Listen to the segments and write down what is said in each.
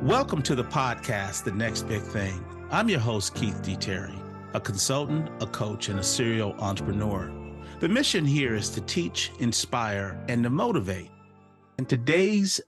Welcome to the podcast, The Next Big Thing. I'm your host, Keith D. Terry, a consultant, a coach, and a serial entrepreneur. The mission here is to teach, inspire, and to motivate. And today's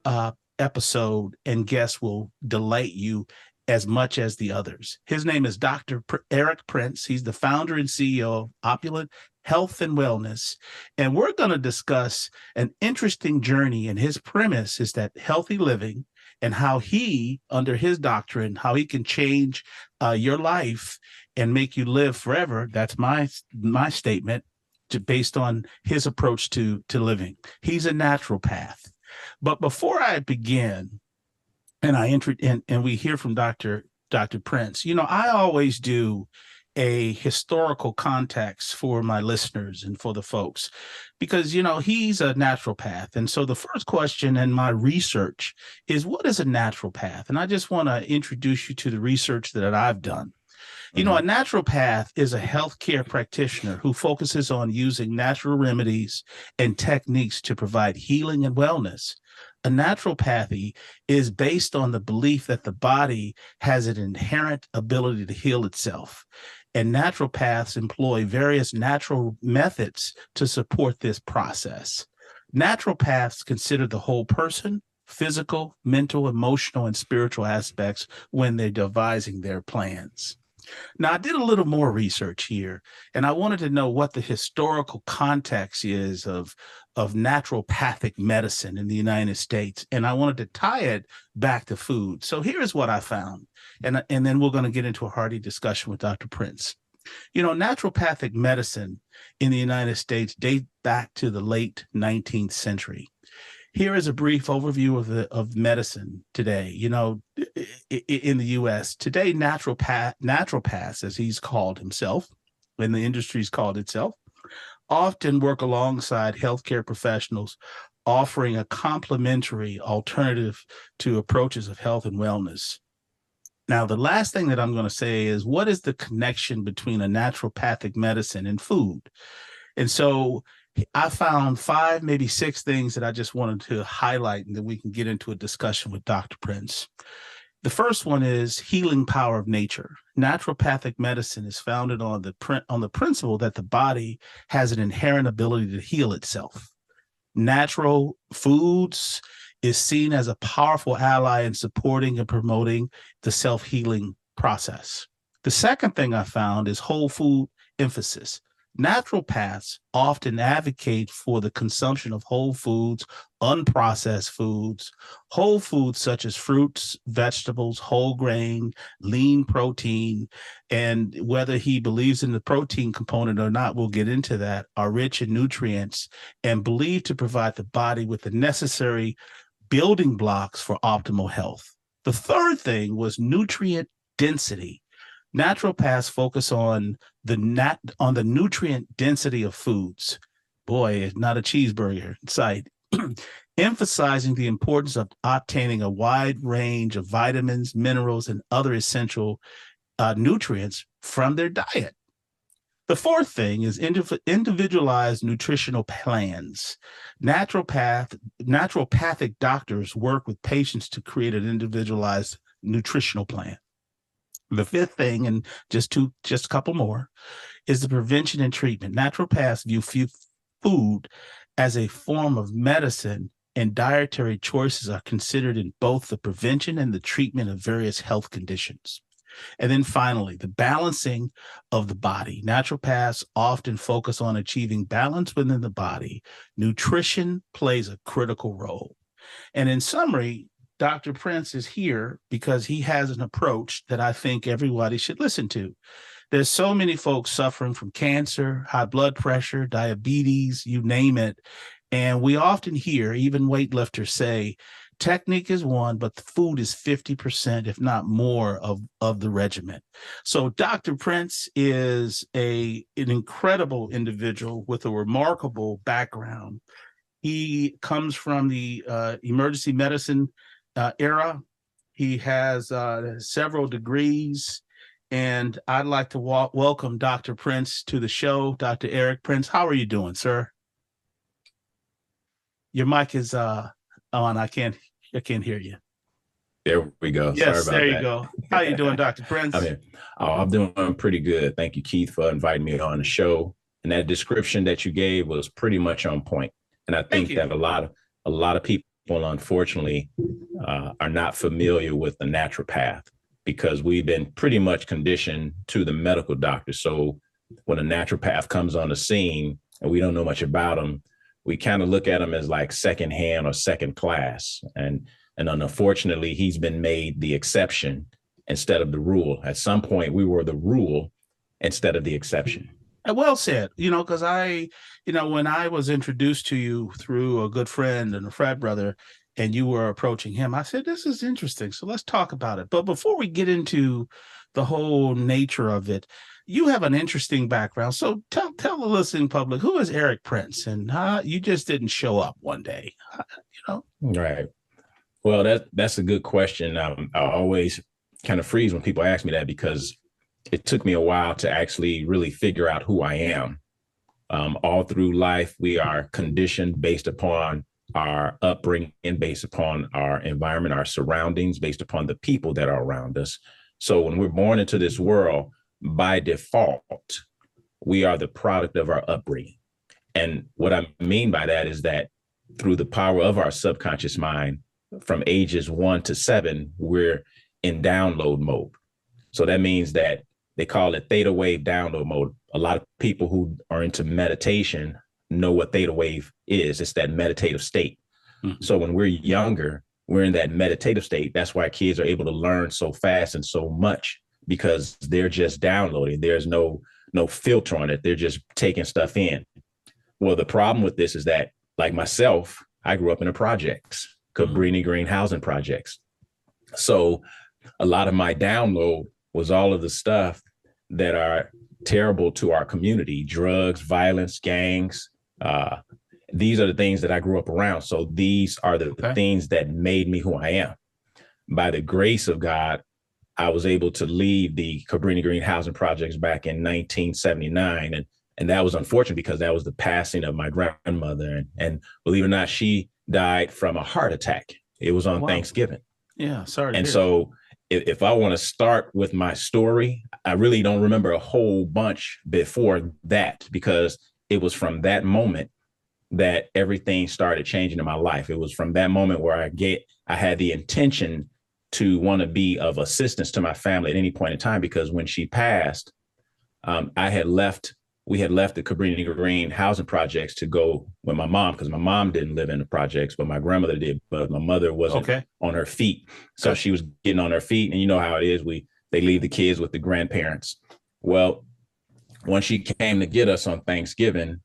episode and guest will delight you as much as the others. His name is Dr. Eric Prince. He's the founder and CEO of Opulent Health and Wellness. And we're going to discuss an interesting journey. And his premise is that healthy living and how he, under his doctrine, how he can change your life and make you live forever. That's my statement, based on his approach to living. He's a naturopath. But before I begin, and we hear from Dr. Prince, I always do a historical context for my listeners and for the folks, because, he's a naturopath. And so the first question in my research is, what is a naturopath? And I just want to introduce you to the research that I've done. A naturopath is a healthcare practitioner who focuses on using natural remedies and techniques to provide healing and wellness. A naturopathy is based on the belief that the body has an inherent ability to heal itself. And naturopaths employ various natural methods to support this process. Naturopaths consider the whole person, physical, mental, emotional, and spiritual aspects when they're devising their plans. Now, I did a little more research here, and I wanted to know what the historical context is of naturopathic medicine in the United States, and I wanted to tie it back to food. So here's what I found, and then we're going to get into a hearty discussion with Dr. Prince. Naturopathic medicine in the United States dates back to the late 19th century. Here is a brief overview of medicine today. In the U.S. today, naturopaths, as he's called himself, and the industry's called itself, often work alongside healthcare professionals, offering a complementary alternative to approaches of health and wellness. Now, the last thing that I'm going to say is, what is the connection between a naturopathic medicine and food? And so I found 5, maybe 6 things that I just wanted to highlight, and then we can get into a discussion with Dr. Prince. The first one is healing power of nature. Naturopathic medicine is founded on the principle that the body has an inherent ability to heal itself. Natural foods is seen as a powerful ally in supporting and promoting the self-healing process. The second thing I found is whole food emphasis. Naturopaths often advocate for the consumption of whole foods, unprocessed foods, whole foods such as fruits, vegetables, whole grain, lean protein, and whether he believes in the protein component or not, we'll get into that, are rich in nutrients and believed to provide the body with the necessary building blocks for optimal health. The third thing was nutrient density. Naturopaths focus on the nutrient density of foods. Boy, it's not a cheeseburger in sight. Emphasizing the importance of obtaining a wide range of vitamins, minerals, and other essential nutrients from their diet. The fourth thing is individualized nutritional plans. Naturopathic doctors work with patients to create an individualized nutritional plan. The fifth thing, and just a couple more, is the prevention and treatment. Naturopaths view food as a form of medicine, and dietary choices are considered in both the prevention and the treatment of various health conditions. And then finally, the balancing of the body. Naturopaths often focus on achieving balance within the body. Nutrition plays a critical role. And in summary, Dr. Prince is here because he has an approach that I think everybody should listen to. There's so many folks suffering from cancer, high blood pressure, diabetes, you name it. And we often hear even weightlifters say, technique is one, but the food is 50%, if not more, of the regimen. So Dr. Prince is an incredible individual with a remarkable background. He comes from the emergency medicine era. He has several degrees, and I'd like to welcome Dr. Prince to the show. Dr. Eric Prince, how are you doing, sir? Your mic is on. I can't hear you. There we go. Sorry Yes, there about you that. go. How you doing, Dr. I Prince? mean, I'm doing pretty good. Thank you, Keith, for inviting me on the show. And that description that you gave was pretty much on point. And I Thank think you. that a lot of people, unfortunately, are not familiar with the naturopath because we've been pretty much conditioned to the medical doctor. So when a naturopath comes on the scene and we don't know much about them, we kind of look at them as like secondhand or second class. And unfortunately, he's been made the exception instead of the rule. At some point, we were the rule instead of the exception. Well said. Because when I was introduced to you through a good friend and a frat brother, and you were approaching him, I said, this is interesting. So let's talk about it. But before we get into the whole nature of it, you have an interesting background. So tell the listening public, who is Eric Prince? And you just didn't show up one day, you know? Right. Well, that's a good question. I always kind of freeze when people ask me that because it took me a while to actually really figure out who I am. All through life, we are conditioned based upon our upbringing, based upon our environment, our surroundings, based upon the people that are around us. So when we're born into this world, by default, we are the product of our upbringing. And what I mean by that is that through the power of our subconscious mind, from ages 1 to 7, we're in download mode. So that means that they call it theta wave download mode. A lot of people who are into meditation know what theta wave is. It's that meditative state. Mm-hmm. So when we're younger, we're in that meditative state. That's why kids are able to learn so fast and so much because they're just downloading. There's no filter on it. They're just taking stuff in. Well, the problem with this is that, like myself, I grew up in the projects, Cabrini Green housing projects. So a lot of my download was all of the stuff that are terrible to our community: drugs, violence, gangs. These are the things that I grew up around. So these are the things that made me who I am. By the grace of God, I was able to leave the Cabrini Green housing projects back in 1979. And that was unfortunate because that was the passing of my grandmother. And believe it or not, she died from a heart attack. It was on Thanksgiving. Yeah, sorry. And so if I want to start with my story, I really don't remember a whole bunch before that because it was from that moment that everything started changing in my life. It was from that moment where I had the intention to want to be of assistance to my family at any point in time, because when she passed, we had left the Cabrini Green housing projects to go with my mom, because my mom didn't live in the projects, but my grandmother did. But my mother wasn't on her feet. So she was getting on her feet. And you know how it is. They leave the kids with the grandparents. Well, when she came to get us on Thanksgiving,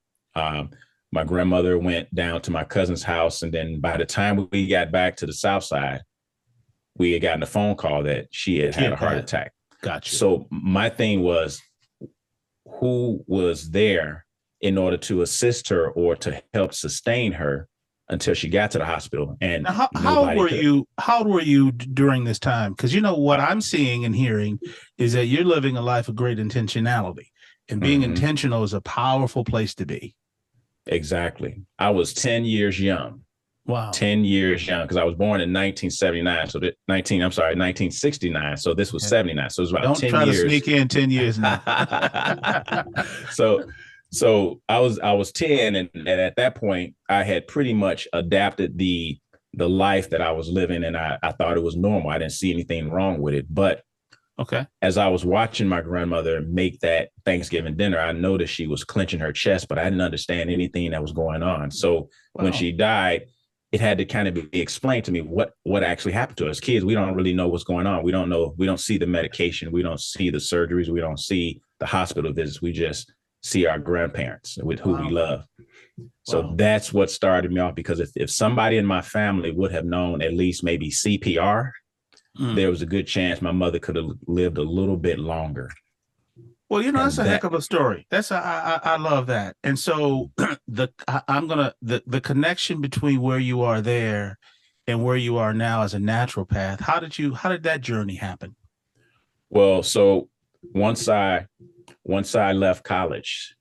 my grandmother went down to my cousin's house. And then by the time we got back to the South Side, we had gotten a phone call that she had a heart attack. Gotcha. So my thing was, who was there in order to assist her or to help sustain her until she got to the hospital? And now, how old were you during this time? Because what I'm seeing and hearing is that you're living a life of great intentionality, and being intentional is a powerful place to be. Exactly. I was 10 years young. Wow. 10 years young, because I was born in 1979. So 1969. So this was 79. So it was about 10 years. Don't try to sneak in 10 years now. So I was 10. And at that point, I had pretty much adapted the life that I was living. And I thought it was normal. I didn't see anything wrong with it. But as I was watching my grandmother make that Thanksgiving dinner, I noticed she was clenching her chest, but I didn't understand anything that was going on. So when she died, it had to kind of be explained to me what actually happened to us. Kids, we don't really know what's going on. We don't know. We don't see the medication. We don't see the surgeries. We don't see the hospital visits. We just see our grandparents with who we love. So that's what started me off, because if somebody in my family would have known at least maybe CPR, there was a good chance my mother could have lived a little bit longer. Well, that's a heck of a story. I love that. And so the connection between where you are there and where you are now as a naturopath, how did that journey happen? Well, so once I left college,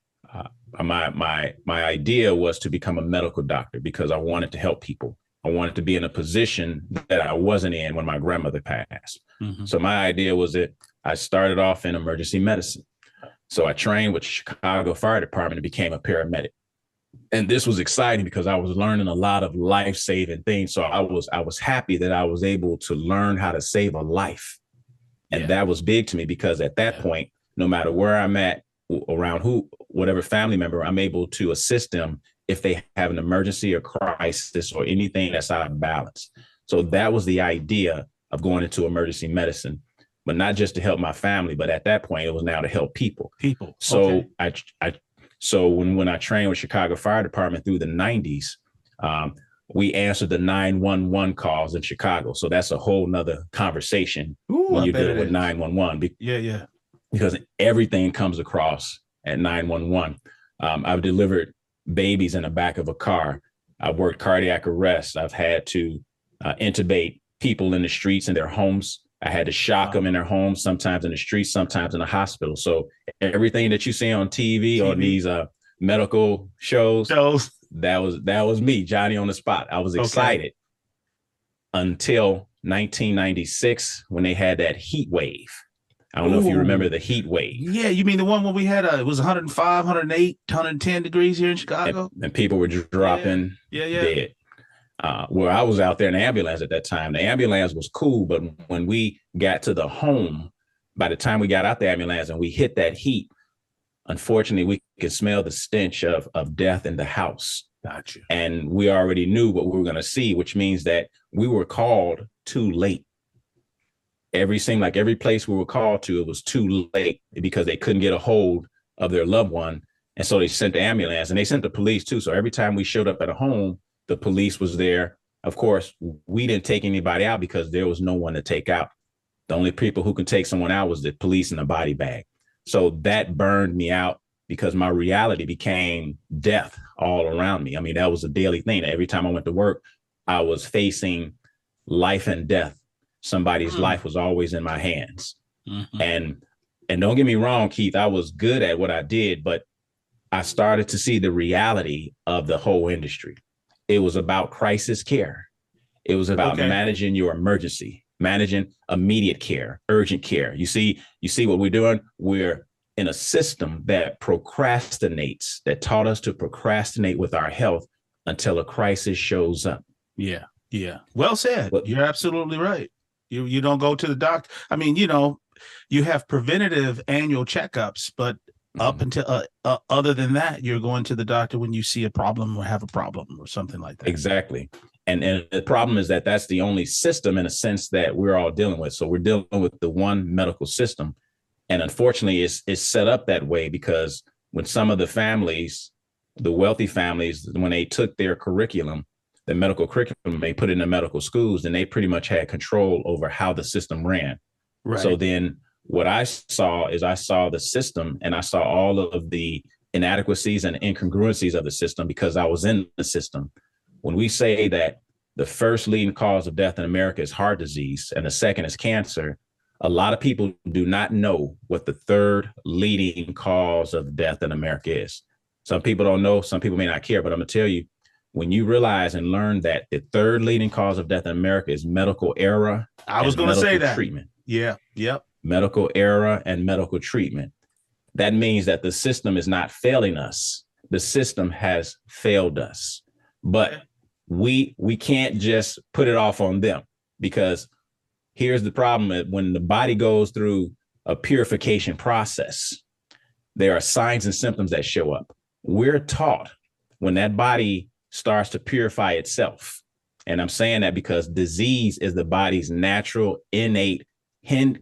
my idea was to become a medical doctor because I wanted to help people. I wanted to be in a position that I wasn't in when my grandmother passed. Mm-hmm. So my idea was that I started off in emergency medicine. So I trained with the Chicago Fire Department and became a paramedic. And this was exciting because I was learning a lot of life-saving things. So I was happy that I was able to learn how to save a life. And that was big to me because at that point, no matter where I'm at, around whatever family member, I'm able to assist them if they have an emergency or crisis or anything that's out of balance. So that was the idea of going into emergency medicine, but not just to help my family, but at that point, it was now to help people. So so when I trained with Chicago Fire Department through the 90s, we answered the 911 calls in Chicago. So that's a whole nother conversation when you're dealing with 911. Because everything comes across at 911. I've delivered babies in the back of a car. I've worked cardiac arrest. I've had to intubate people in the streets in their homes. I had to shock them in their homes, sometimes in the streets, sometimes in the hospital. So everything that you see on TV. On these medical shows, that was me, Johnny on the spot. I was excited until 1996 when they had that heat wave. I don't know if you remember the heat wave. Yeah, you mean the one where we had it was 105, 108, 110 degrees here in Chicago? And people were dropping dead. Well, I was out there in the ambulance at that time. The ambulance was cool, but when we got to the home, by the time we got out the ambulance and we hit that heat, unfortunately, we could smell the stench of death in the house. Gotcha. And we already knew what we were going to see, which means that we were called too late. Seemed like every place we were called to, it was too late because they couldn't get a hold of their loved one. And so they sent the ambulance and they sent the police too. So every time we showed up at a home, the police was there. Of course, we didn't take anybody out because there was no one to take out. The only people who could take someone out was the police in a body bag. So that burned me out because my reality became death all around me. I mean, that was a daily thing. Every time I went to work, I was facing life and death. Somebody's life was always in my hands. And don't get me wrong, Keith, I was good at what I did, but I started to see the reality of the whole industry. It was about crisis care. It was about managing your emergency, managing immediate care, urgent care. You see what we're doing? We're in a system that procrastinates, that taught us to procrastinate with our health until a crisis shows up. Yeah. Well said. You're absolutely right. You don't go to the doctor. I mean, you have preventative annual checkups, but up until other than that, you're going to the doctor when you see a problem or have a problem or something like that. Exactly. And the problem is that that's the only system in a sense that we're all dealing with. So we're dealing with the one medical system. And unfortunately, it's set up that way because when some of the families, the wealthy families, when they took their curriculum, the medical curriculum, they put it in the medical schools, and they pretty much had control over how the system ran. Right. So then what I saw the system, and I saw all of the inadequacies and incongruencies of the system because I was in the system. When we say that the first leading cause of death in America is heart disease and the second is cancer, a lot of people do not know what the third leading cause of death in America is. Some people don't know, some people may not care, but I'm gonna tell you, when you realize and learn that the third leading cause of death in America is medical error. I was going to say that. Treatment. Yeah. Yep. Medical error and medical treatment. That means that the system is not failing us. The system has failed us. But we can't just put it off on them, because here's the problem. When the body goes through a purification process, there are signs and symptoms that show up. We're taught when that body starts to purify itself. And I'm saying that because disease is the body's natural, innate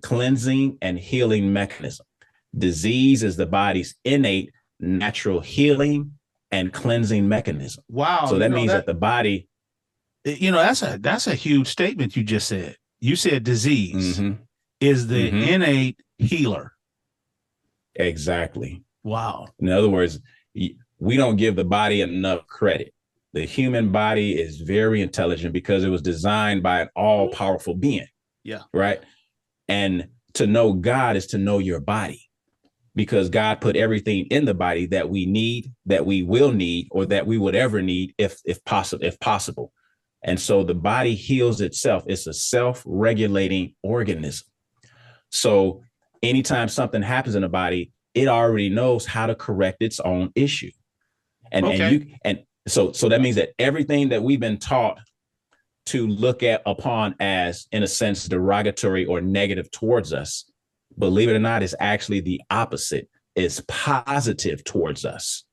cleansing and healing mechanism. Disease is the body's innate, natural healing and cleansing mechanism. Wow. So that means that the body. That's a huge statement you just said. You said disease is the innate healer. Exactly. Wow. In other words, we don't give the body enough credit. The human body is very intelligent because it was designed by an all-powerful being. Yeah. Right. And to know God is to know your body, because God put everything in the body that we need, that we will need, or that we would ever need if possible. And so the body heals itself. It's a self-regulating organism. So anytime something happens in the body, it already knows how to correct its own issue. And so that means that everything that we've been taught to look at upon as, in a sense, derogatory or negative towards us, believe it or not, is actually the opposite. It's positive towards us.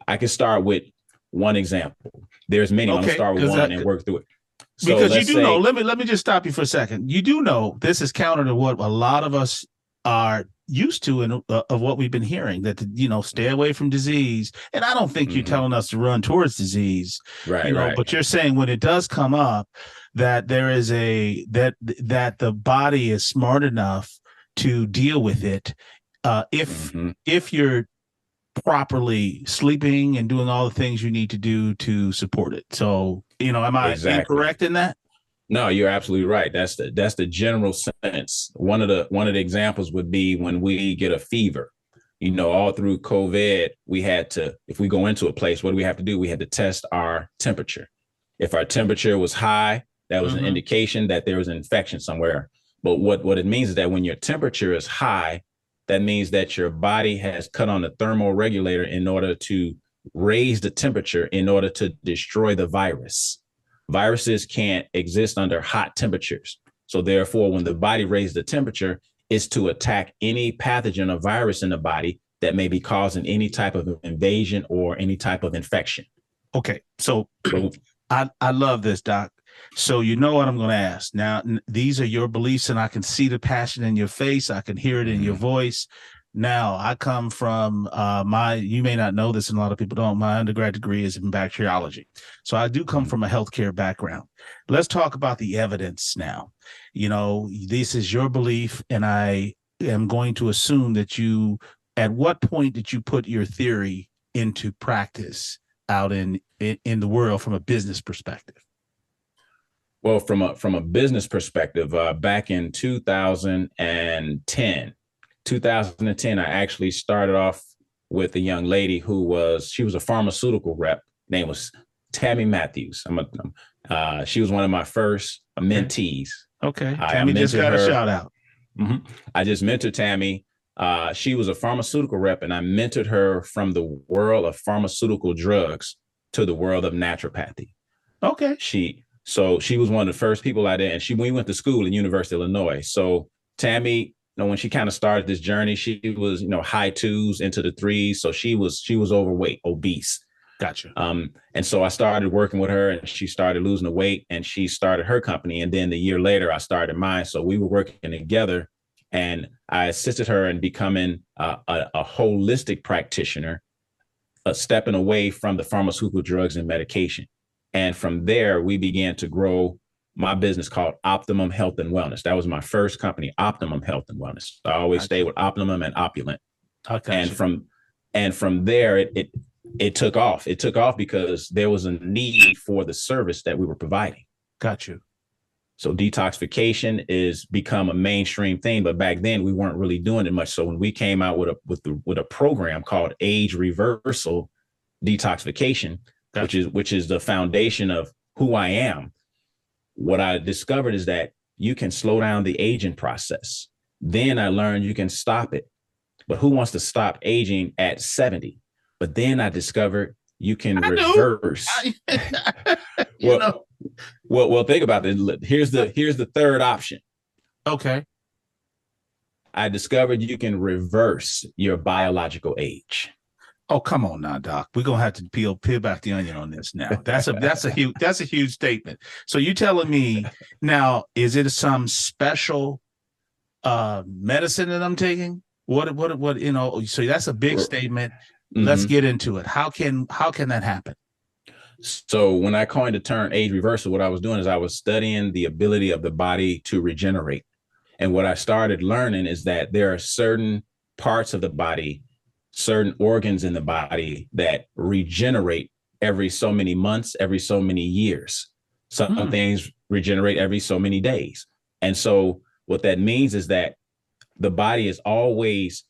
I can start with one example. There's many. I'm gonna start with one and work through it. So because you do know, let me just stop you for a second. You do know this is counter to what a lot of us are used to and of what we've been hearing, that, stay away from disease. And I don't think you're telling us to run towards disease, right. But you're saying when it does come up, that there is that the body is smart enough to deal with it if you're properly sleeping and doing all the things you need to do to support it. So, am I incorrect in that? No, you're absolutely right. That's the general sense. One of the examples would be when we get a fever. All through COVID, we had to, if we go into a place, what do we have to do? We had to test our temperature. If our temperature was high, that was an indication that there was an infection somewhere. But what it means is that when your temperature is high, that means that your body has cut on the thermoregulator in order to raise the temperature in order to destroy the virus. Viruses can't exist under hot temperatures. So therefore, when the body raises the temperature, it's to attack any pathogen or virus in the body that may be causing any type of invasion or any type of infection. Okay. So I love this, Doc. So you know what I'm going to ask. Now, these are your beliefs, and I can see the passion in your face. I can hear it in your voice. Now, I come from you may not know this, and a lot of people don't. My undergrad degree is in bacteriology. So I do come from a healthcare background. Let's talk about the evidence now. This is your belief, and I am going to assume that at what point did you put your theory into practice out in the world from a business perspective? Well, from a business perspective, back in 2010, I actually started off with a young lady who was a pharmaceutical rep. Name was Tammy Matthews. She was one of my first mentees. Okay. Tammy just got a shout out. I just mentored Tammy. She was a pharmaceutical rep, and I mentored her from the world of pharmaceutical drugs to the world of naturopathy. Okay. So she was one of the first people out there, and we went to school at University of Illinois. So Tammy, when she kind of started this journey, she was, high 2s into the 3s. So she was overweight, obese. Gotcha. And so I started working with her, and she started losing the weight, and she started her company. And then a year later, I started mine. So we were working together, and I assisted her in becoming a holistic practitioner, stepping away from the pharmaceutical drugs and medication. And from there, we began to grow my business called Optimum Health and Wellness. That was my first company, Optimum Health and Wellness. I always stay with Optimum and Opulent. And from there, it took off. It took off because there was a need for the service that we were providing. Got you. So detoxification is become a mainstream thing, but back then we weren't really doing it much. So when we came out with a program called Age Reversal Detoxification, which is the foundation of who I am, what I discovered is that you can slow down the aging process. Then I learned you can stop it. But who wants to stop aging at 70? But then I discovered you can reverse. Well, think about this. Here's the third option. Okay. I discovered you can reverse your biological age. Oh, come on now, Doc. We're gonna have to peel back the onion on this now. That's a huge statement. So you telling me now, is it some special medicine that I'm taking? What so that's a big statement. Let's get into it. How can that happen? So when I coined the term age reversal, what I was doing is I was studying the ability of the body to regenerate. And what I started learning is that there are certain parts of the body, certain organs in the body that regenerate every so many months, every so many years. Some things regenerate every so many days. And so what that means is that the body is always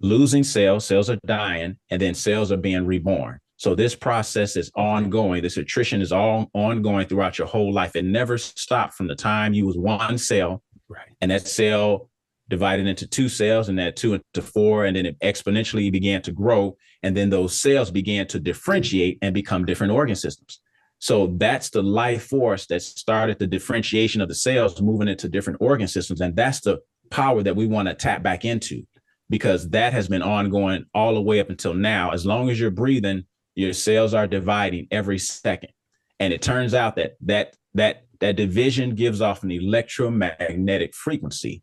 losing cells are dying, and then cells are being reborn. So this process is ongoing. This attrition is all ongoing throughout your whole life. It never stopped from the time you was one cell, Right. and that cell divided into two cells, and that two into four, and then it exponentially began to grow. And then those cells began to differentiate and become different organ systems. So that's the life force that started the differentiation of the cells moving into different organ systems. And that's the power that we want to tap back into, because that has been ongoing all the way up until now. As long as you're breathing, your cells are dividing every second. And it turns out that division gives off an electromagnetic frequency.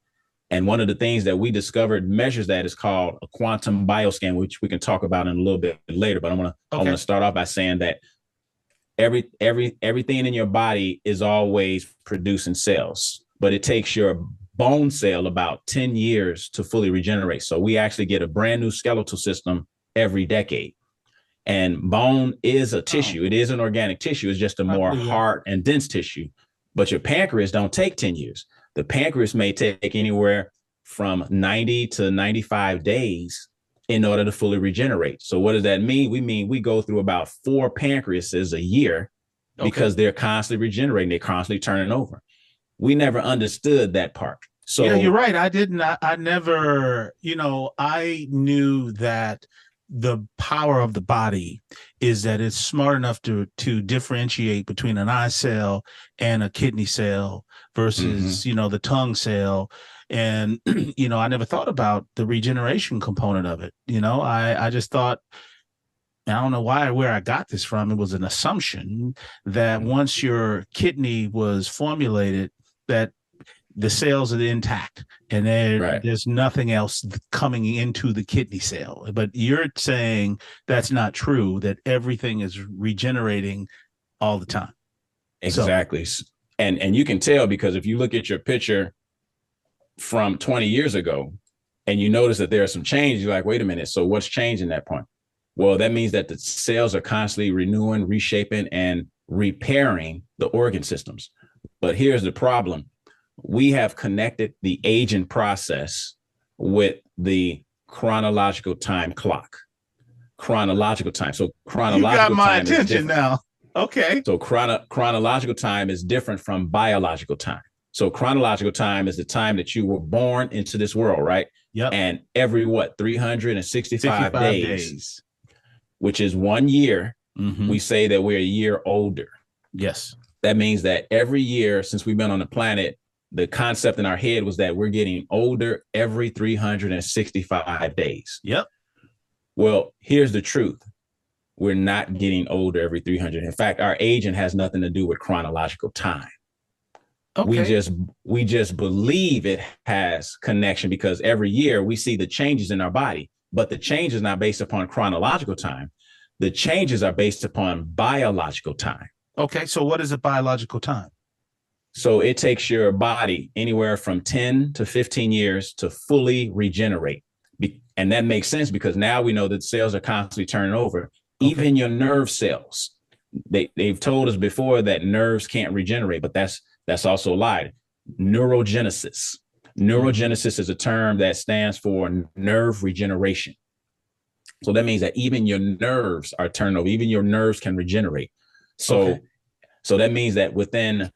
And one of the things that we discovered measures that is called a quantum bioscan, which we can talk about in a little bit later. But I want to start off by saying that everything in your body is always producing cells, but it takes your bone cell about 10 years to fully regenerate. So we actually get a brand new skeletal system every decade. And bone is a tissue. It is an organic tissue. It's just a more hard and dense tissue. But your pancreas don't take 10 years. The pancreas may take anywhere from 90 to 95 days in order to fully regenerate. So what does that mean? We go through about 4 pancreases a year because they're constantly regenerating. They're constantly turning over. We never understood that part. So yeah, you're right. I never, I knew that the power of the body is that it's smart enough to differentiate between an eye cell and a kidney cell versus, the tongue cell. And, I never thought about the regeneration component of it. I just thought, I don't know where I got this from. It was an assumption that once your kidney was formulated, that the cells are intact and there's nothing else coming into the kidney cell. But you're saying that's not true, that everything is regenerating all the time. Exactly. So, and you can tell, because if you look at your picture from 20 years ago and you notice that there are some changes, you're like, wait a minute, so what's changing that point? Well, that means that the cells are constantly renewing, reshaping, and repairing the organ systems. But here's the problem. We have connected the aging process with the chronological time clock. Chronological time. So chronological you got my time attention now. Okay. So chronological time is different from biological time. So chronological time is the time that you were born into this world, right? Yep. And every 365 days, which is 1 year, we say that we're a year older. Yes. That means that every year since we've been on the planet, the concept in our head was that we're getting older every 365 days. Yep. Well, here's the truth. We're not getting older every 300. In fact, our aging has nothing to do with chronological time. Okay. We just believe it has connection because every year we see the changes in our body, but the change is not based upon chronological time. The changes are based upon biological time. Okay. So what is a biological time? So it takes your body anywhere from 10 to 15 years to fully regenerate. And that makes sense because now we know that cells are constantly turning over. Okay. Even your nerve cells, they've told us before that nerves can't regenerate, but that's also a lie. Neurogenesis. Neurogenesis is a term that stands for nerve regeneration. So that means that even your nerves are turning over, even your nerves can regenerate. So that means that within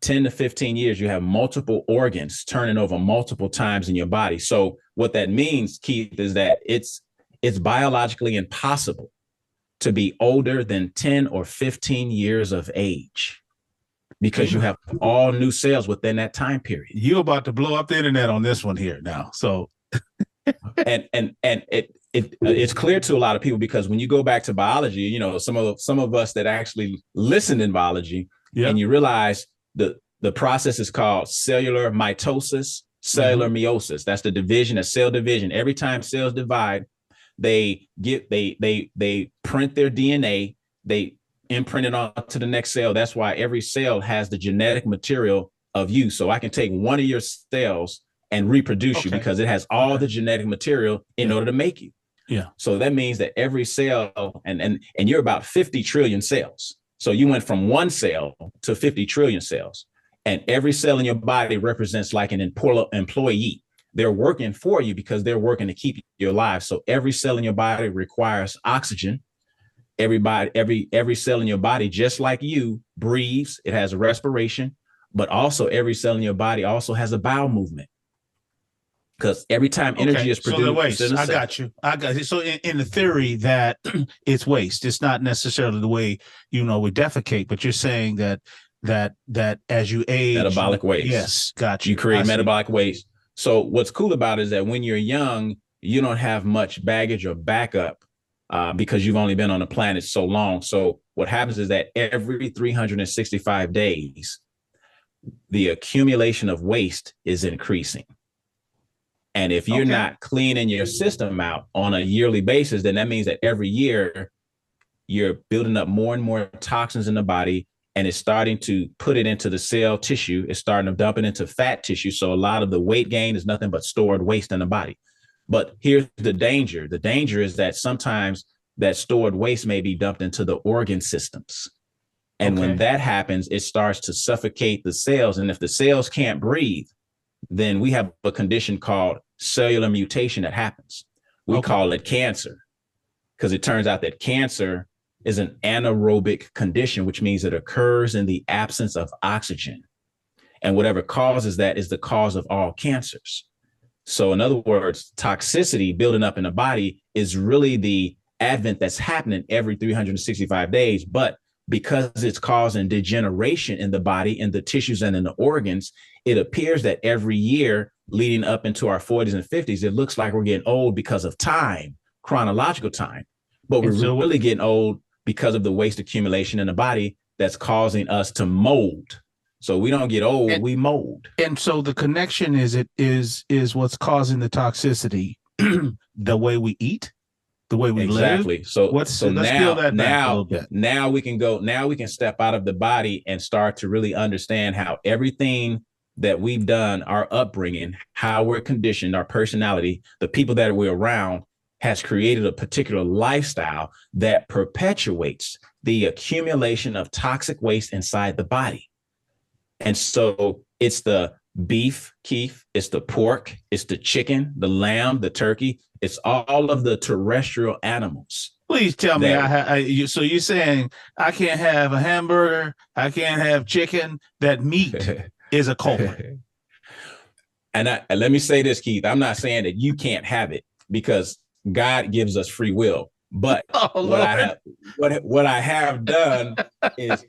10 to 15 years, you have multiple organs turning over multiple times in your body. So what that means, Keith, is that it's biologically impossible to be older than 10 or 15 years of age because you have all new cells within that time period. You're about to blow up the internet on this one here now. So and it's clear to a lot of people because when you go back to biology, some of us that actually listened in biology, and you realize the process is called cellular mitosis, cellular meiosis. That's the division, a cell division. Every time cells divide, they print their DNA, they imprint it onto the next cell. That's why every cell has the genetic material of you. So I can take one of your cells and reproduce you because it has all the genetic material in order to make you. Yeah. So that means that every cell, and you're about 50 trillion cells. So you went from one cell to 50 trillion cells. And every cell in your body represents like an employee. They're working for you because they're working to keep you alive. So every cell in your body requires oxygen. every cell in your body, just like you, breathes. It has a respiration, but also every cell in your body also has a bowel movement. Because every time energy is produced, so the waste. I got you. So in the theory that it's waste, it's not necessarily the way we defecate, but you're saying that as you age, metabolic waste. Yes, got you. You create metabolic waste. So what's cool about it is that when you're young, you don't have much baggage or backup because you've only been on the planet so long. So what happens is that every 365 days, the accumulation of waste is increasing. And if you're not cleaning your system out on a yearly basis, then that means that every year you're building up more and more toxins in the body, and it's starting to put it into the cell tissue. It's starting to dump it into fat tissue. So a lot of the weight gain is nothing but stored waste in the body. But here's the danger. The danger is that sometimes that stored waste may be dumped into the organ systems. And when that happens, it starts to suffocate the cells. And if the cells can't breathe, then we have a condition called cellular mutation that happens. We call it cancer, because it turns out that cancer is an anaerobic condition, which means it occurs in the absence of oxygen. And whatever causes that is the cause of all cancers. So in other words, toxicity building up in the body is really the advent that's happening every 365 days. But because it's causing degeneration in the body, in the tissues and in the organs, it appears that every year leading up into our 40s and 50s, it looks like we're getting old because of time, chronological time. But we're really getting old because of the waste accumulation in the body that's causing us to mold. So we don't get old, we mold. And so the connection is what's causing the toxicity, the way we eat, the way we live. So let's peel that back a little bit. Now we can step out of the body and start to really understand how everything that we've done, our upbringing, how we're conditioned, our personality, the people that we're around, has created a particular lifestyle that perpetuates the accumulation of toxic waste inside the body. And so it's the beef, Keith, it's the pork, it's the chicken, the lamb, the turkey, it's all of the terrestrial animals. Please tell me, so you're saying I can't have a hamburger, I can't have chicken, that meat is a culprit. And let me say this, Keith, I'm not saying that you can't have it, because God gives us free will. But what I have done is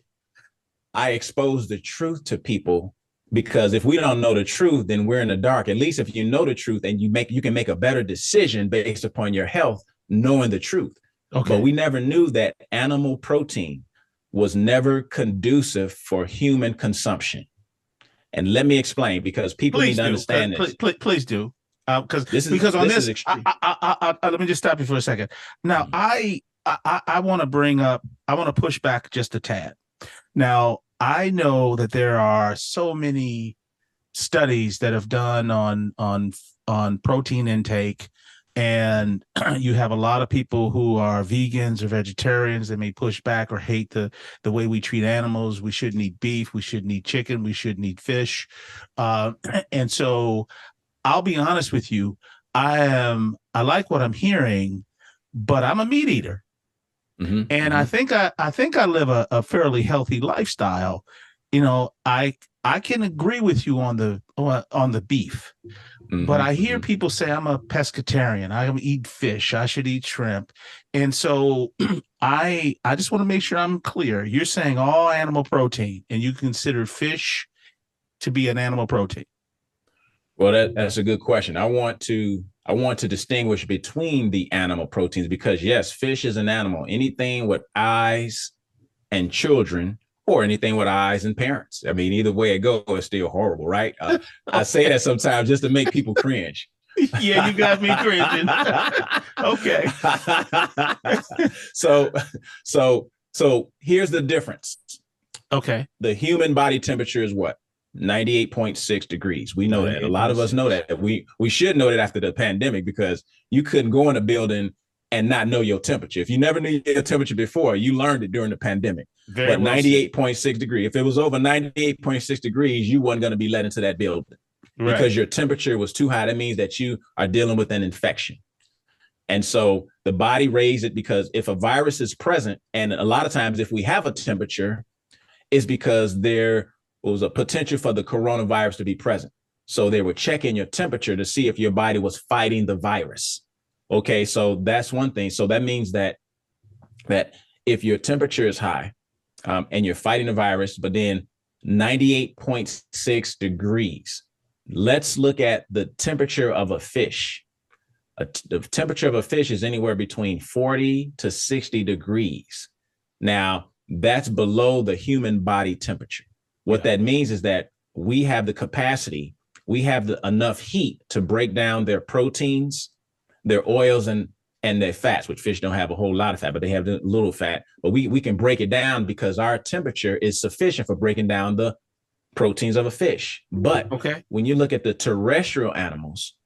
I expose the truth to people, because if we don't know the truth, then we're in the dark. At least if you know the truth and you can make a better decision based upon your health, knowing the truth. But we never knew that animal protein was never conducive for human consumption. And let me explain, because people need to understand this. Please do. Because on this, let me just stop you for a second. Now, I want to push back just a tad. Now, I know that there are so many studies that have done on protein intake, and you have a lot of people who are vegans or vegetarians that may push back or hate the way we treat animals. We shouldn't eat beef. We shouldn't eat chicken. We shouldn't eat fish. And so I'll be honest with you. I like what I'm hearing, but I'm a meat eater. And I think I live a fairly healthy lifestyle. I can agree with you on the beef, but I hear people say I'm a pescatarian. I eat fish. I should eat shrimp. And so I just want to make sure I'm clear. You're saying all animal protein, and you consider fish to be an animal protein. Well, that's a good question. I want to distinguish between the animal proteins, because yes, fish is an animal. Anything with eyes and children, or anything with eyes and parents. I mean, either way it goes, it's still horrible, right? I say that sometimes just to make people cringe. Yeah, you got me cringing. Okay. So here's the difference. Okay. The human body temperature is what? 98.6 degrees. We know that. A lot of us know that. We should know that after the pandemic, because you couldn't go in a building and not know your temperature. If you never knew your temperature before, you learned it during the pandemic. But 98.6 degrees, if it was over 98.6 degrees, you weren't going to be let into that building because your temperature was too high. That means that you are dealing with an infection. And so the body raises it because if a virus is present, and a lot of times if we have a temperature, it's because there was a potential for the coronavirus to be present. So they were checking your temperature to see if your body was fighting the virus. Okay, so that's one thing. So that means that if your temperature is high and you're fighting the virus, but then 98.6 degrees, let's look at the temperature of a fish. The temperature of a fish is anywhere between 40 to 60 degrees. Now, that's below the human body temperature. What that means is that we have the capacity, we have enough heat to break down their proteins, their oils, and their fats, which fish don't have a whole lot of fat, but they have a little fat. But we can break it down because our temperature is sufficient for breaking down the proteins of a fish. But when you look at the terrestrial animals,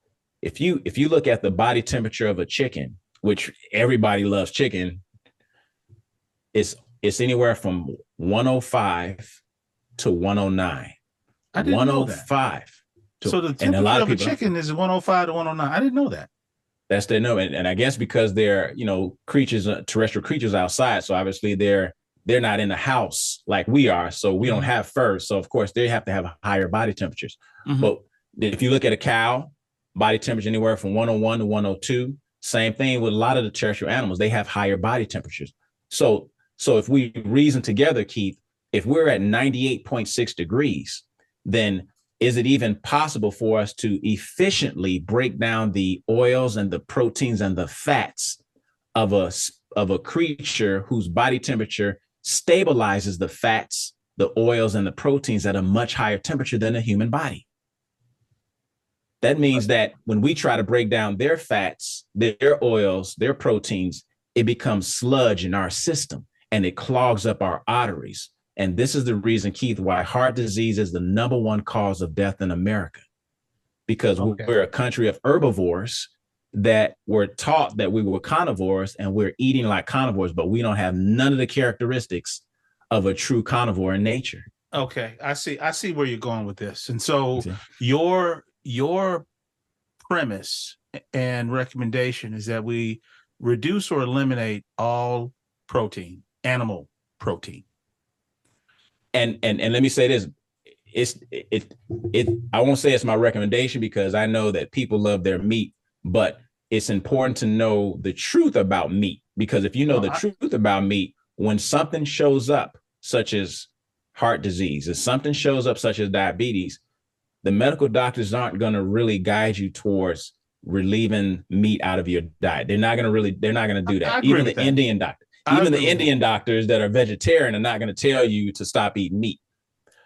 if you look at the body temperature of a chicken, which everybody loves chicken, it's anywhere from 105 to 109. I didn't 105 know that. So the temperature of a chicken is 105 to 109. I didn't know that. That's their no, and I guess because they're creatures, terrestrial creatures outside, so obviously they're not in the house like we are, so we don't have fur, so of course they have to have higher body temperatures. But if you look at a cow, body temperature anywhere from 101 to 102. Same thing with a lot of the terrestrial animals; they have higher body temperatures. So if we reason together, Keith, if we're at 98.6 degrees, then is it even possible for us to efficiently break down the oils and the proteins and the fats of a creature whose body temperature stabilizes the fats, the oils, and the proteins at a much higher temperature than the human body? That means that when we try to break down their fats, their oils, their proteins, it becomes sludge in our system and it clogs up our arteries. And this is the reason, Keith, why heart disease is the #1 cause of death in America, because we're a country of herbivores that were taught that we were carnivores and we're eating like carnivores, but we don't have none of the characteristics of a true carnivore in nature. Okay, I see where you're going with this. And so your premise and recommendation is that we reduce or eliminate all protein, animal protein. And let me say this, I won't say it's my recommendation because I know that people love their meat, but it's important to know the truth about meat, because if you know the truth about meat, when something shows up, such as heart disease, if something shows up, such as diabetes, the medical doctors aren't going to really guide you towards relieving meat out of your diet. They're not going to do that. Even the Indian doctor. Even the Indian doctors that are vegetarian are not going to tell you to stop eating meat.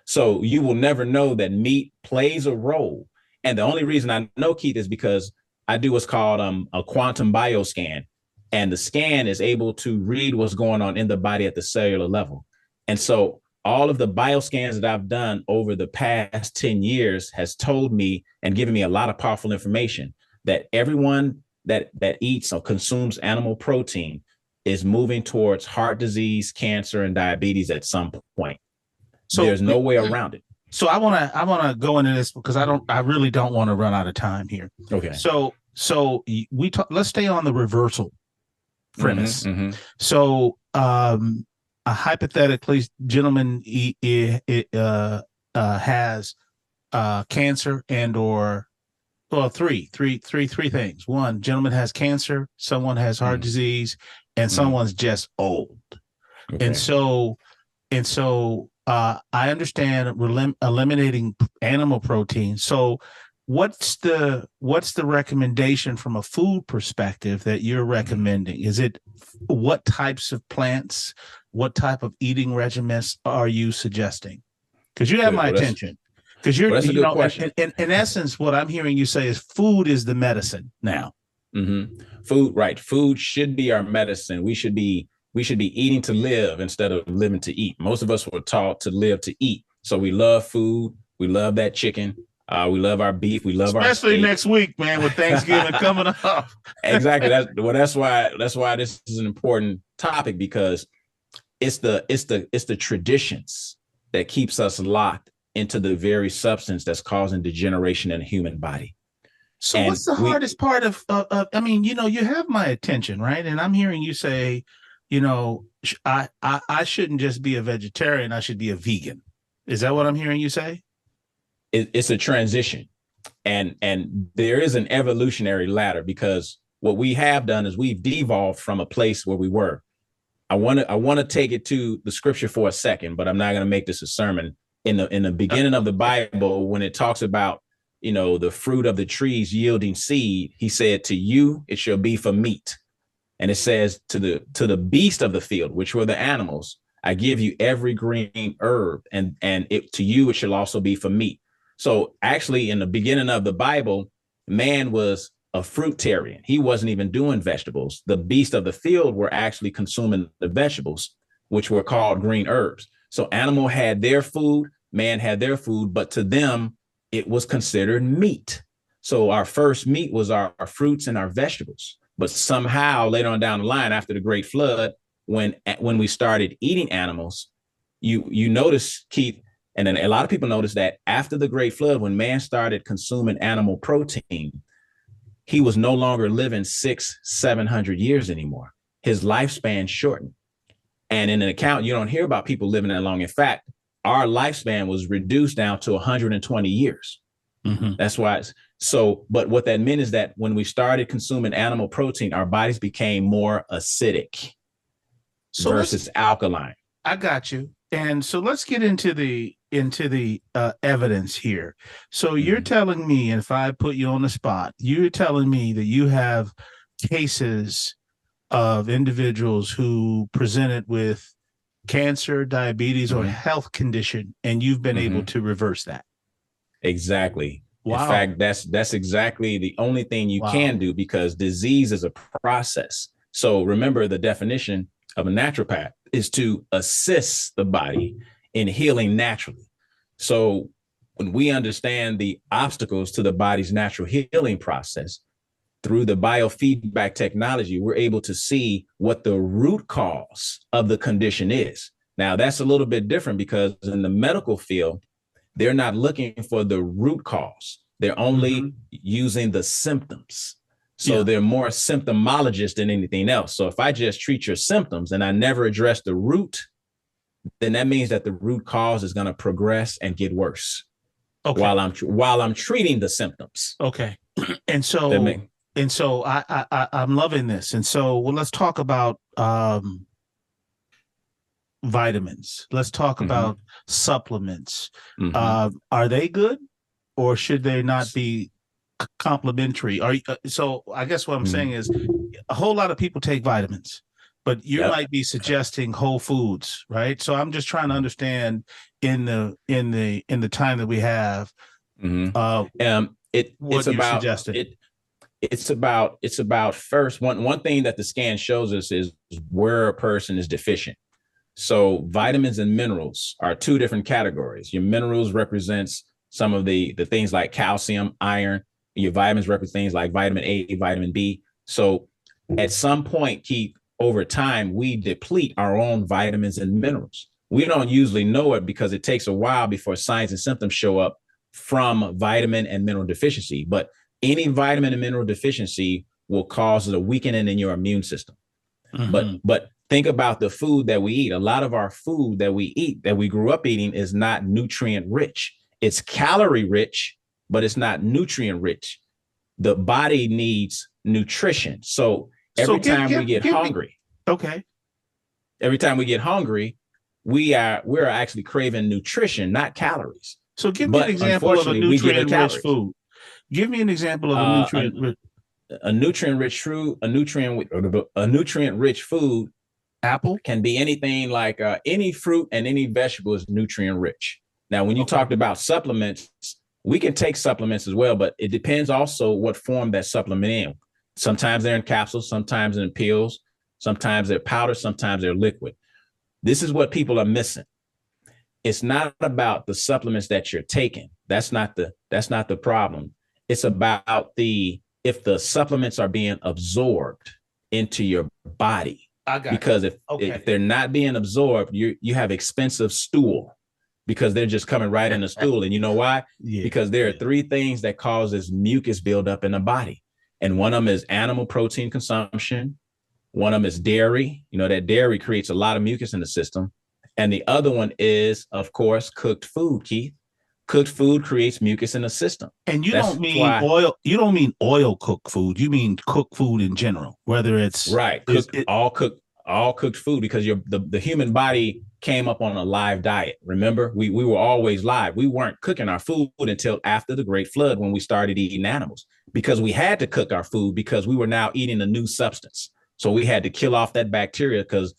So you will never know that meat plays a role. And the only reason I know, Keith, is because I do what's called a quantum bioscan. And the scan is able to read what's going on in the body at the cellular level. And so all of the bioscans that I've done over the past 10 years has told me and given me a lot of powerful information that everyone that eats or consumes animal protein is moving towards heart disease, cancer, and diabetes at some point. So there's no way around it. So I want to go into this because I really don't want to run out of time here. Okay. So let's stay on the reversal premise. So hypothetically, gentleman has cancer and or three things. One, gentleman has cancer, someone has heart disease, and someone's just old. Okay. And so I understand eliminating animal protein. So what's the recommendation from a food perspective that you're recommending? Is it what types of plants, what type of eating regimens are you suggesting? Because you have my attention. Because in essence, what I'm hearing you say is food is the medicine now. Food, right? Food should be our medicine. We should be eating to live instead of living to eat. Most of us were taught to live to eat. So we love food. We love that chicken. We love our beef. We love especially next week, man, with Thanksgiving coming up. Exactly. That's why this is an important topic, because it's the traditions that keeps us locked into the very substance that's causing degeneration in the human body. So And what's the hardest part I mean, you have my attention, right? And I'm hearing you say, I shouldn't just be a vegetarian, I should be a vegan. Is that what I'm hearing you say? it's a transition, and there is an evolutionary ladder, because what we have done is we've devolved from a place where we were. I want to take it to the scripture for a second, but I'm not going to make this a sermon. In the beginning of the Bible, when it talks about, the fruit of the trees yielding seed, he said, to you it shall be for meat. And it says, to the beast of the field, which were the animals, I give you every green herb, and to you it shall also be for meat. So actually, in the beginning of the Bible, man was a fruitarian. He wasn't even doing vegetables. The beasts of the field were actually consuming the vegetables, which were called green herbs. So animal had their food, man had their food, but to them, it was considered meat. So our first meat was our fruits and our vegetables. But somehow later on down the line, after the Great Flood, when we started eating animals, you notice, Keith, and then a lot of people notice that after the Great Flood, when man started consuming animal protein, he was no longer living 600-700 years anymore. His lifespan shortened. And in an account, you don't hear about people living that long. In fact, our lifespan was reduced down to 120 years. Mm-hmm. That's why. But what that meant is that when we started consuming animal protein, our bodies became more acidic versus alkaline. I got you. And so let's get into the evidence here. So you're telling me, and if I put you on the spot, you're telling me that you have cases of individuals who presented with cancer, diabetes, or health condition, and you've been able to reverse that. Exactly. Wow. In fact, that's exactly the only thing you can do, because disease is a process. So remember, the definition of a naturopath is to assist the body in healing naturally. So when we understand the obstacles to the body's natural healing process through the biofeedback technology, we're able to see what the root cause of the condition is. Now, that's a little bit different, because in the medical field, they're not looking for the root cause. They're only using the symptoms. So they're more symptomologists than anything else. So if I just treat your symptoms and I never address the root, then that means that the root cause is going to progress and get worse. Okay. While I'm treating the symptoms. Okay. And so I'm loving this. And so, let's talk about vitamins. Let's talk about supplements. Are they good, or should they not be complementary? So I guess what I'm saying is, a whole lot of people take vitamins, but you might be suggesting whole foods, right? So I'm just trying to understand in the time that we have, it's about first, one thing that the scan shows us is where a person is deficient. So vitamins and minerals are two different categories. Your minerals represents some of the things like calcium, iron. Your vitamins represent things like vitamin A, vitamin B. So at some point, Keith, over time, we deplete our own vitamins and minerals. We don't usually know it because it takes a while before signs and symptoms show up from vitamin and mineral deficiency. But any vitamin and mineral deficiency will cause a weakening in your immune system. But think about the food that we eat. A lot of our food that we eat, that we grew up eating, is not nutrient rich. It's calorie rich, but it's not nutrient rich. The body needs nutrition. So every time we get hungry, we're actually craving nutrition, not calories. So give me an example of a nutrient-rich food. Give me an example of a nutrient-rich. A nutrient-rich food. Apple can be anything like any fruit and any vegetable is nutrient-rich. Now, when you talked about supplements, we can take supplements as well, but it depends also what form that supplement in. Sometimes they're in capsules, sometimes in pills, sometimes they're powder, sometimes they're liquid. This is what people are missing. It's not about the supplements that you're taking. That's not the problem. It's about if the supplements are being absorbed into your body. Because if they're not being absorbed, you have expensive stool, because they're just coming right in the stool. And you know why? Yeah. Because there are three things that causes mucus buildup in the body. And one of them is animal protein consumption. One of them is dairy. You know, that dairy creates a lot of mucus in the system. And the other one is, of course, cooked food, Keith. Cooked food creates mucus in the system. And you don't mean oil. You don't mean oil cooked food. You mean cooked food in general, whether it's right. All cooked food, because the human body came up on a live diet. Remember, we were always live. We weren't cooking our food until after the Great Flood, when we started eating animals, because we had to cook our food because we were now eating a new substance. So we had to kill off that bacteria because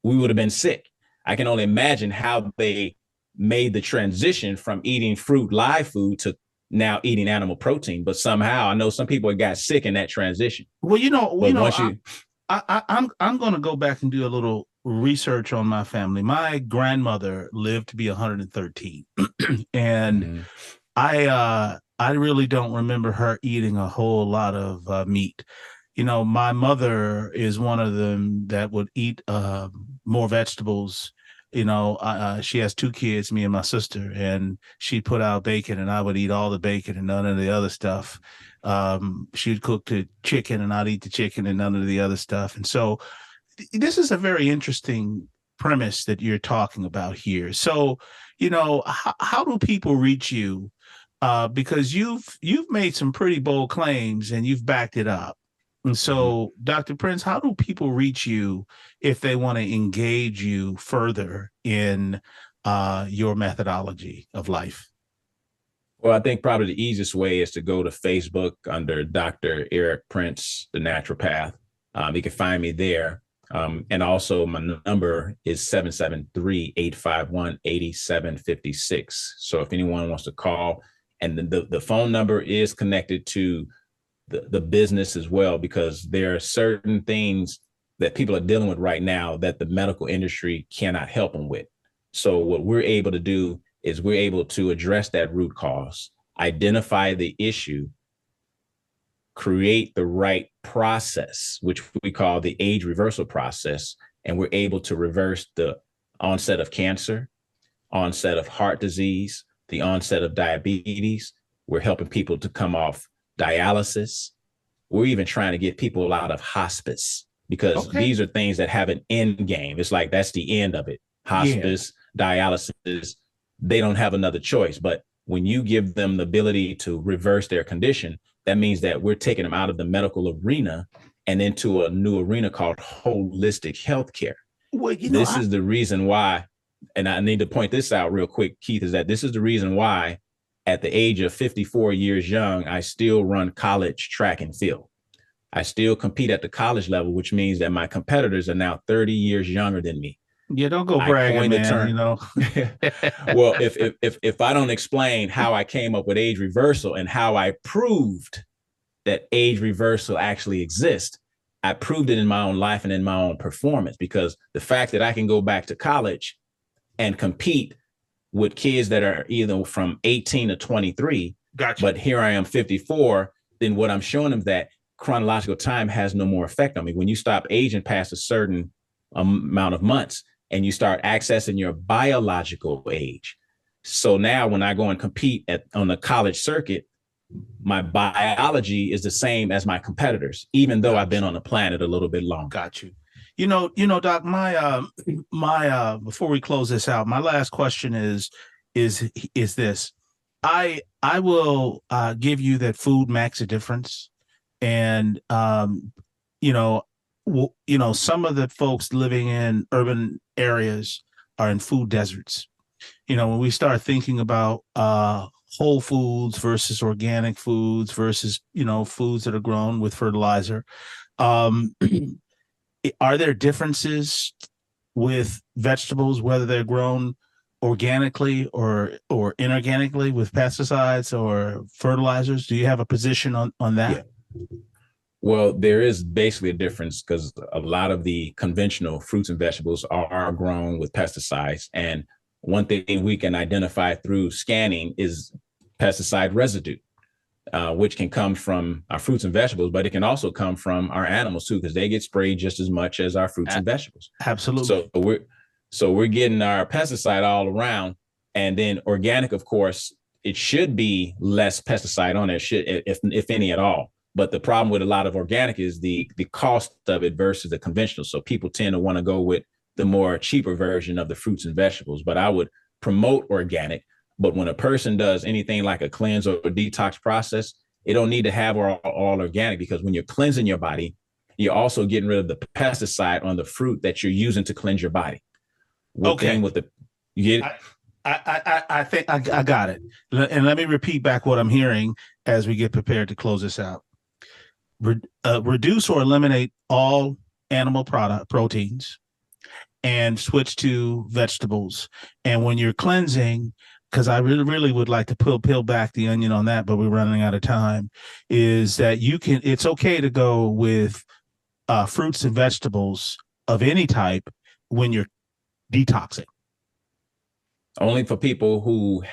we would have been sick. I can only imagine how they made the transition from eating fruit, live food, to now eating animal protein. But somehow I know some people got sick in that transition. Well, I'm going to go back and do a little research on my family. My grandmother lived to be 113, and I really don't remember her eating a whole lot of meat. You know, my mother is one of them that would eat more vegetables. You know, she has two kids, me and my sister, and she'd put out bacon, and I would eat all the bacon and none of the other stuff. She'd cook the chicken, and I'd eat the chicken and none of the other stuff. And so this is a very interesting premise that you're talking about here. So, you know, how do people reach you? Because you've made some pretty bold claims and you've backed it up. And so, Dr. Prince, how do people reach you if they want to engage you further in your methodology of life? Well, I think probably the easiest way is to go to Facebook under Dr. Eric Prince, the Naturopath. You can find me there. And also my number is 773-851-8756. So if anyone wants to call, and the phone number is connected to the business as well, because there are certain things that people are dealing with right now that the medical industry cannot help them with. So what we're able to do is we're able to address that root cause, identify the issue, create the right process, which we call the age reversal process. And we're able to reverse the onset of cancer, onset of heart disease, the onset of diabetes. We're helping people to come off dialysis. We're even trying to get people out of hospice, because these are things that have an end game. It's like, that's the end of it. Hospice, dialysis, they don't have another choice. But when you give them the ability to reverse their condition, that means that we're taking them out of the medical arena and into a new arena called holistic healthcare. Well, this is the reason why, and I need to point this out real quick, Keith, is that this is the reason why at the age of 54 years young, I still run college track and field. I still compete at the college level, which means that my competitors are now 30 years younger than me. Yeah, don't go bragging, man, you know. Well, if I don't explain how I came up with age reversal and how I proved that age reversal actually exists, I proved it in my own life and in my own performance, because the fact that I can go back to college and compete with kids that are either from 18 to 23, but here I am 54, then what I'm showing them that chronological time has no more effect on me. When you stop aging past a certain amount of months and you start accessing your biological age. So now when I go and compete on the college circuit, my biology is the same as my competitors, even though I've been on the planet a little bit longer. Got you. You know, Doc, my before we close this out, my last question is this. I will give you that food makes a difference. And, some of the folks living in urban areas are in food deserts. You know, when we start thinking about whole foods versus organic foods versus, foods that are grown with fertilizer, are there differences with vegetables, whether they're grown organically or inorganically with pesticides or fertilizers? Do you have a position on that? Yeah. Well, there is basically a difference, because a lot of the conventional fruits and vegetables are grown with pesticides. And one thing we can identify through scanning is pesticide residue, which can come from our fruits and vegetables, but it can also come from our animals too, because they get sprayed just as much as our fruits and vegetables. Absolutely. So we're getting our pesticide all around, And then organic, of course, it should be less pesticide on it, if any at all. But the problem with a lot of organic is the cost of it versus the conventional. So people tend to want to go with the more cheaper version of the fruits and vegetables. But I would promote organic. But when a person does anything like a cleanse or a detox process, it don't need to have all organic, because when you're cleansing your body, you're also getting rid of the pesticide on the fruit that you're using to cleanse your body. You get it? I think I got it. And let me repeat back what I'm hearing as we get prepared to close this out. Reduce or eliminate all animal proteins and switch to vegetables. And when you're cleansing, because I really would like to peel back the onion on that, but we're running out of time, is that it's okay to go with fruits and vegetables of any type when you're detoxing. Only for people who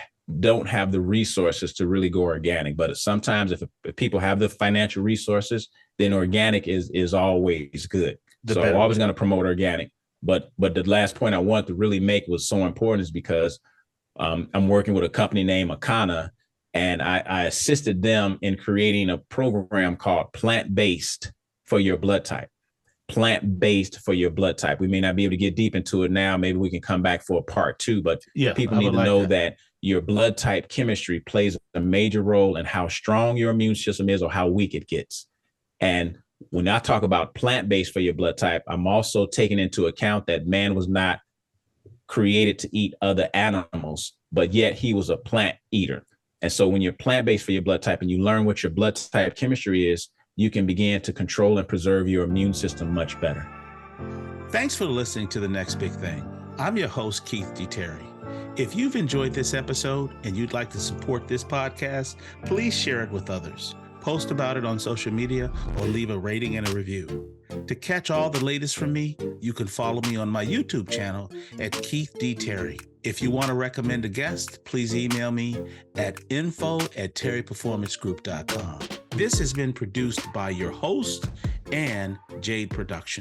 don't have the resources to really go organic. But sometimes if people have the financial resources, then organic is always good. So I'm always going to promote organic. But the last point I want to really make was so important is because I'm working with a company named Akana, and I assisted them in creating a program called Plant-Based for Your Blood Type. Plant-based for your blood type. We may not be able to get deep into it now. Maybe we can come back for a part 2, but people need to know that your blood type chemistry plays a major role in how strong your immune system is or how weak it gets. And when I talk about plant-based for your blood type, I'm also taking into account that man was not created to eat other animals, but yet he was a plant eater. And so when you're plant-based for your blood type and you learn what your blood type chemistry is, you can begin to control and preserve your immune system much better. Thanks for listening to The Next Big Thing. I'm your host, Keith D. Terry. If you've enjoyed this episode and you'd like to support this podcast, please share it with others. Post about it on social media or leave a rating and a review. To catch all the latest from me, you can follow me on my YouTube channel at Keith D. Terry. If you want to recommend a guest, please email me at info@terryperformancegroup.com. This has been produced by your host and Jade Production.